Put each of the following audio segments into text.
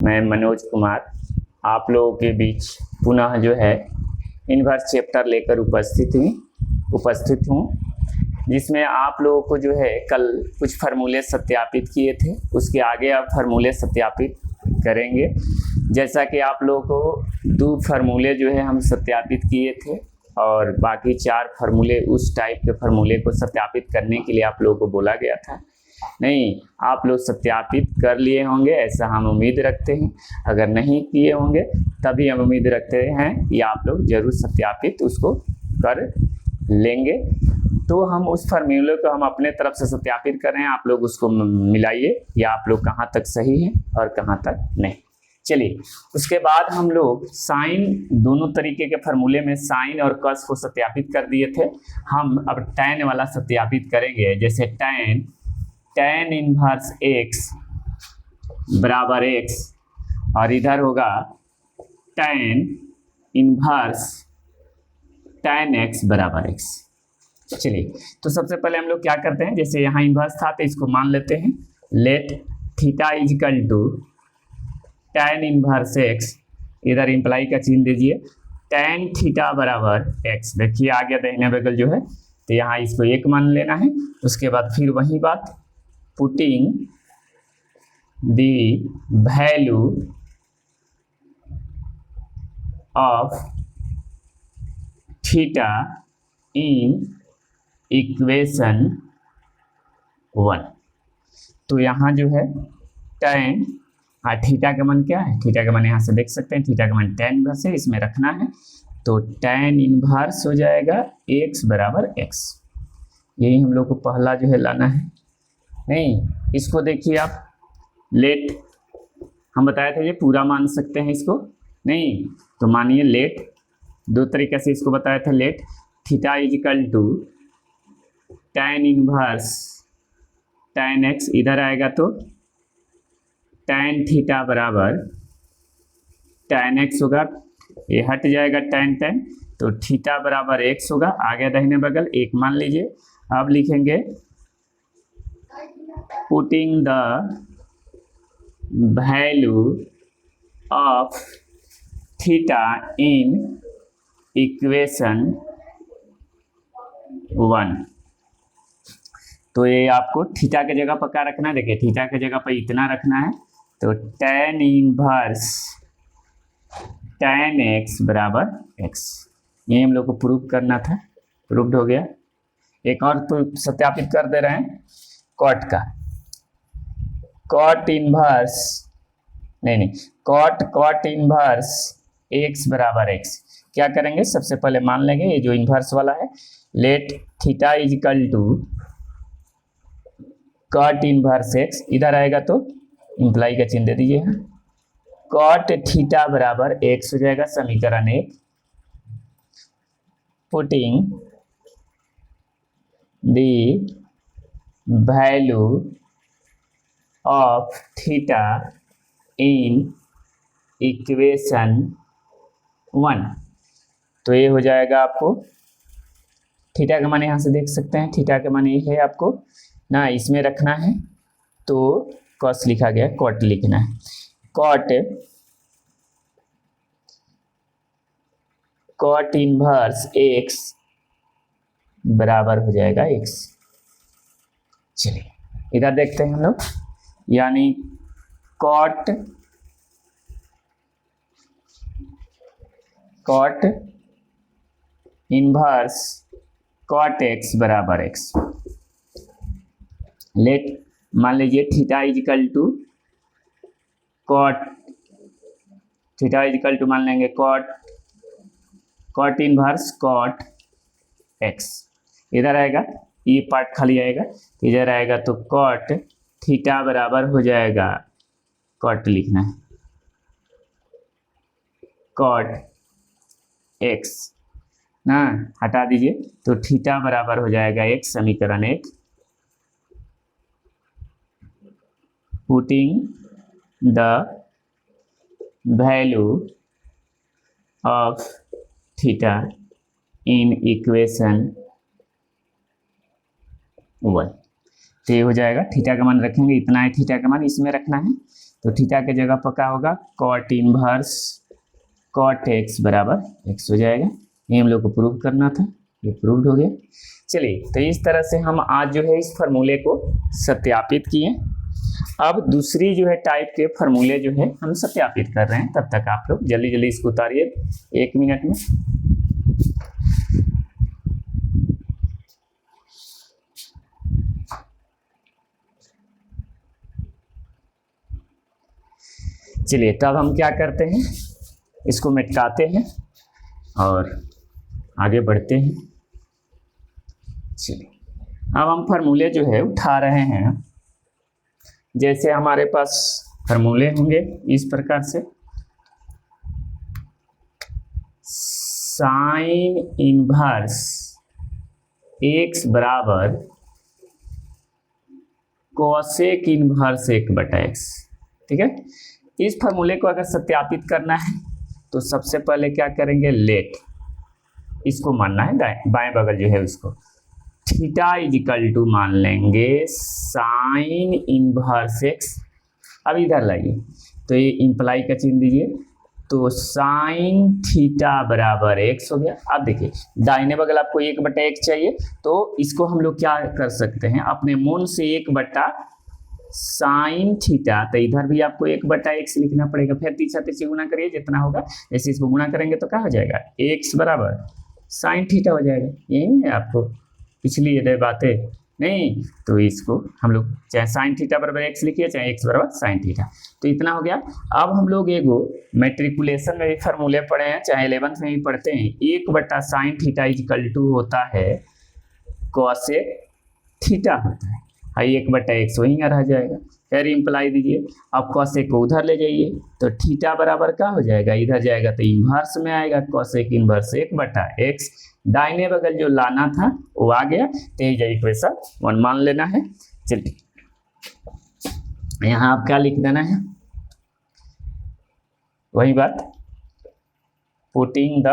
मैं मनोज कुमार आप लोगों के बीच पुनः जो है इन्वर्स चैप्टर लेकर उपस्थित हूँ, जिसमें आप लोगों को जो है कल कुछ फार्मूले सत्यापित किए थे, उसके आगे आप फार्मूले सत्यापित करेंगे। जैसा कि आप लोगों को 2 फार्मूले जो है हम सत्यापित किए थे और बाकी 4 फार्मूले उस टाइप के फार्मूले को सत्यापित करने के लिए आप लोगों को बोला गया था। नहीं, आप लोग सत्यापित कर लिए होंगे ऐसा हम उम्मीद रखते हैं। अगर नहीं किए होंगे तभी हम उम्मीद रखते हैं कि आप लोग जरूर सत्यापित उसको कर लेंगे। तो हम उस फार्मूले को हम अपने तरफ से सत्यापित कर रहे हैं, आप लोग उसको मिलाइए कि आप लोग कहाँ तक सही हैं और कहाँ तक नहीं। चलिए, उसके बाद हम लोग साइन, दोनों तरीके के फार्मूले में साइन और कस को सत्यापित कर दिए थे। हम अब टैन वाला सत्यापित करेंगे। जैसे टैन इनवर्स x बराबर x और इधर होगा टैन इनवर्स टैन x बराबर x। चलिए, तो सबसे पहले हम लोग क्या करते हैं, जैसे यहाँ इनवर्स था तो इसको मान लेते हैं। Let theta equal to tan inverse x, इधर इंप्लाई का चिन्ह दीजिए, टैन थीटा बराबर x। देखिए आ गया दाहिने बगल जो है, तो यहाँ इसको 1 मान लेना है। उसके बाद फिर वही बात, putting the value of theta in equation 1। तो यहाँ जो है टैन थीटा का मान क्या है, थीटा का मान यहाँ से देख सकते हैं, थीटा का मान टैन इनवर्स है, इसमें रखना है। तो टैन इनवर्स हो जाएगा x बराबर x। यही हम लोग को पहला जो है लाना है। नहीं, इसको देखिए आप, लेट हम बताए थे ये पूरा मान सकते हैं इसको। नहीं तो मानिए लेट, 2 तरीके से इसको बताया था। Let theta equal to tan inverse tan x, इधर आएगा तो टैन थीटा बराबर टैन x होगा, ये हट जाएगा टैन टैन, तो थीटा बराबर x होगा। आ गया दाहिने बगल, 1 मान लीजिए। अब लिखेंगे putting the value of theta in equation 1। तो ये आपको थीटा के जगह पर क्या रखना है, देखिए थीटा के जगह पर इतना रखना है। तो टैन इनवर्स टैन x बराबर x, ये हम लोग को प्रूव करना था, प्रूव्ड हो गया। एक और सत्यापित कर दे रहे हैं कॉट का, cot inverse cot inverse x बराबर x। क्या करेंगे, सबसे पहले मान लेंगे ये जो इनवर्स वाला है, let theta equal to cot inverse x, इधर आएगा तो इंप्लाई का चिन्ह दे दीजिए, कॉट थीटा बराबर x हो जाएगा, समीकरण 1। Putting the value of theta in equation 1। तो ये हो जाएगा आपको, थीटा का मान यहाँ से देख सकते हैं, थीटा का मान ये है आपको ना, इसमें रखना है तो कॉस लिखा गया, कॉट लिखना है। कॉट इनवर्स x बराबर हो जाएगा x। चलिए इधर देखते हैं हम लोग, यानी कॉट इनवर्स कॉट x बराबर x। लेट मान लीजिए थीटा इजिकल टू मान लेंगे कॉट इनवर्स कॉट x, इधर आएगा ये पार्ट खाली आएगा, इधर आएगा तो कॉट थीटा बराबर हो जाएगा, कॉट लिखना है, कॉट x ना, हटा दीजिए, तो थीटा बराबर हो जाएगा x, समीकरण 1। Putting the value of theta in equation 1। तो ये हो जाएगा, थीटा का मान रखेंगे, इतना है थीटा का मान, इसमें रखना है तो थीटा के जगह पर क्या होगा, कॉट इनवर्स कॉट एक्स बराबर एक्स हो जाएगा। ये हम लोग को प्रूव करना था, ये प्रूव्ड हो गया। चलिए, तो इस तरह से हम आज जो है इस फार्मूले को सत्यापित किए। अब दूसरी जो है टाइप के फार्मूले जो है हम सत्यापित कर रहे हैं, तब तक आप लोग जल्दी जल्दी इसको उतारिए 1 मिनट में। चलिए, तब हम क्या करते हैं, इसको मिटाते हैं और आगे बढ़ते हैं। चलिए, अब हम फार्मूले जो है उठा रहे हैं। जैसे हमारे पास फार्मूले होंगे इस प्रकार से, साइन इनवर्स एक्स बराबर कोसेक इनवर्स 1/x। ठीक है, इस फार्मूले को अगर सत्यापित करना है तो सबसे पहले क्या करेंगे, लेट इसको मानना है, बाएं बगल जो है उसको थीटा इज इक्वल टू मान लेंगे साइन इनवर्स एक्स। अब इधर लाइए, तो ये इंप्लाई का चिन्ह दीजिए, तो साइन थीटा बराबर एक्स हो गया। अब देखिए, दाहिने बगल आपको 1/x चाहिए, तो इसको हम लोग क्या कर सकते हैं, अपने मन से 1 साइन थीटा, तो इधर भी आपको 1/x लिखना पड़ेगा। फिर तीसरा तीसरी गुना करिए, जितना होगा जैसे इसको गुना करेंगे तो क्या हो जाएगा, x बराबर साइन थीटा हो जाएगा। यही है आपको पिछली ये बातें नहीं, तो इसको हम लोग चाहे साइन थीटा बराबर एक्स लिखिए, चाहे एक्स बराबर साइन थीटा, तो इतना हो गया। अब हम लोग एगो मैट्रिकुलेशन में भी फार्मूले पढ़े हैं, चाहे 11th में भी पढ़ते हैं, 1/साइन थीटा इज इक्वल टू होता है कोसेक थीटा होता है, 1/x वहीं रह जाएगा। फिर इंप्लाई दीजिए, अब कोसेक को उधर ले जाइए, तो थीटा बराबर क्या हो जाएगा, इधर जाएगा तो इन्वर्स में आएगा, कोसेक इन्वर्स 1/x। दाहिने बगल जो लाना था वो आ गया, तो यही इक्वेशन 1 मान लेना है। चलिए, यहाँ आप क्या लिख देना है, वही बात, putting the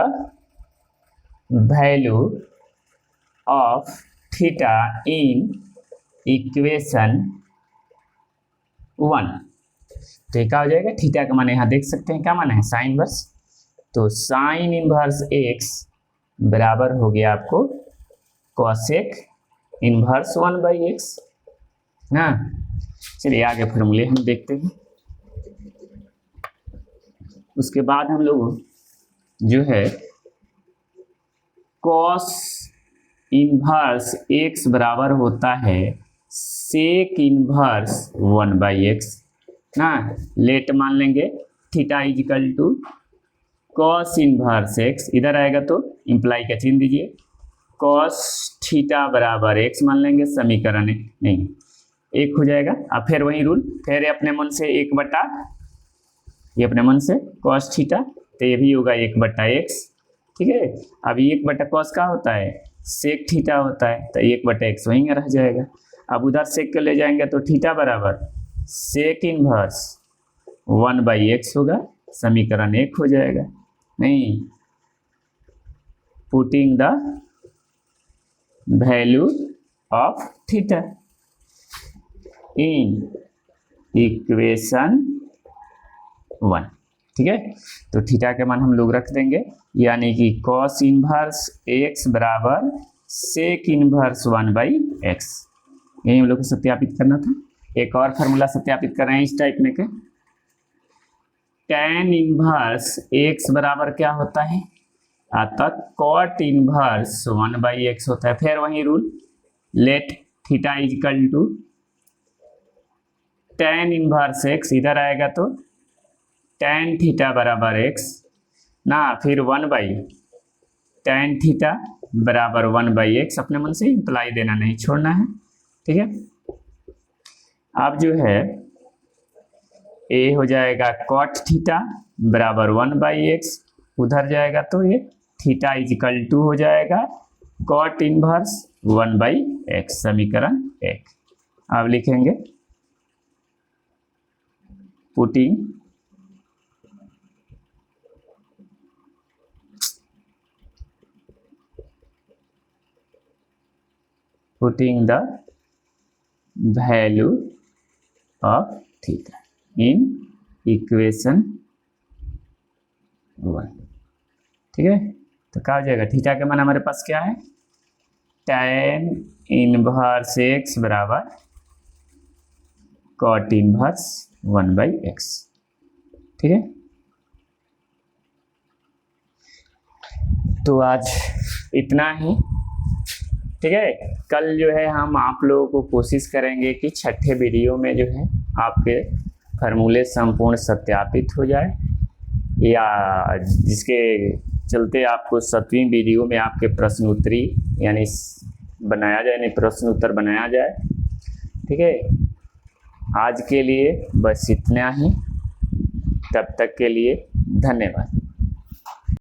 value of theta in equation 1। तो ये क्या हो जाएगा, थीटा का मान यहाँ देख सकते हैं क्या माना है, साइन इनवर्स, तो साइन इनवर्स एक्स बराबर हो गया आपको कोसेक इनवर्स 1/x ना। चलिए आगे फार्मूले हम देखते हैं। उसके बाद हम लोग जो है कॉस इनवर्स x बराबर होता है सेक इनवर्स 1/x ना। लेट मान लेंगे theta is equal to cos inverse x, इधर आएगा तो इंप्लाई का चिन्ह दीजिए, कॉस थीटा बराबर x मान लेंगे, समीकरण नहीं 1 हो जाएगा। अब फिर वही रूल, फिर अपने मन से 1 ये अपने मन से कॉस थीटा, तो ये भी होगा 1/x। ठीक है, अब 1/cos का होता है सेक थीटा होता है, तो 1/x वहीं रह जाएगा। अब उधर सेक के ले जाएंगे तो थीटा बराबर सेक इनवर्स 1/x होगा, समीकरण 1 हो जाएगा। नहीं, putting the value of theta in equation 1। ठीक है, तो थीटा के मान हम लोग रख देंगे, यानी कि कॉस इनवर्स x बराबर सेक इनवर्स 1/x। यही हम लोग को सत्यापित करना था। एक और फार्मूला सत्यापित कर रहे हैं इस टाइप में के, tan इनवर्स x बराबर क्या होता है, आता कॉट इनवर्स 1/x होता है। फिर वही rule, let theta is equal to tan inverse x, इधर आएगा तो tan थीटा बराबर x ना, फिर 1/tan थीटा बराबर 1/x, अपने मन से इंप्लाई देना नहीं छोड़ना है। ठीक है, अब जो है a हो जाएगा cot थीटा बराबर 1/x, उधर जाएगा तो ये थीटा इज इक्वल टू हो जाएगा cot इनवर्स 1/x, समीकरण 1। अब लिखेंगे putting the value of theta. In equation 1। ठीक है, तो क्या हो जाएगा, थीटा का मान हमारे पास क्या है, tan इनवर्स x बराबर cot इनवर्स 1/x। ठीक है, तो आज इतना ही। ठीक है, कल जो है हम आप लोगों को कोशिश करेंगे कि छठे वीडियो में जो है आपके फार्मूले संपूर्ण सत्यापित हो जाए, या जिसके चलते आपको 7वीं वीडियो में आपके प्रश्न उत्तरी यानी बनाया जाए, यानी प्रश्न उत्तर बनाया जाए। ठीक है, आज के लिए बस इतना ही, तब तक के लिए धन्यवाद।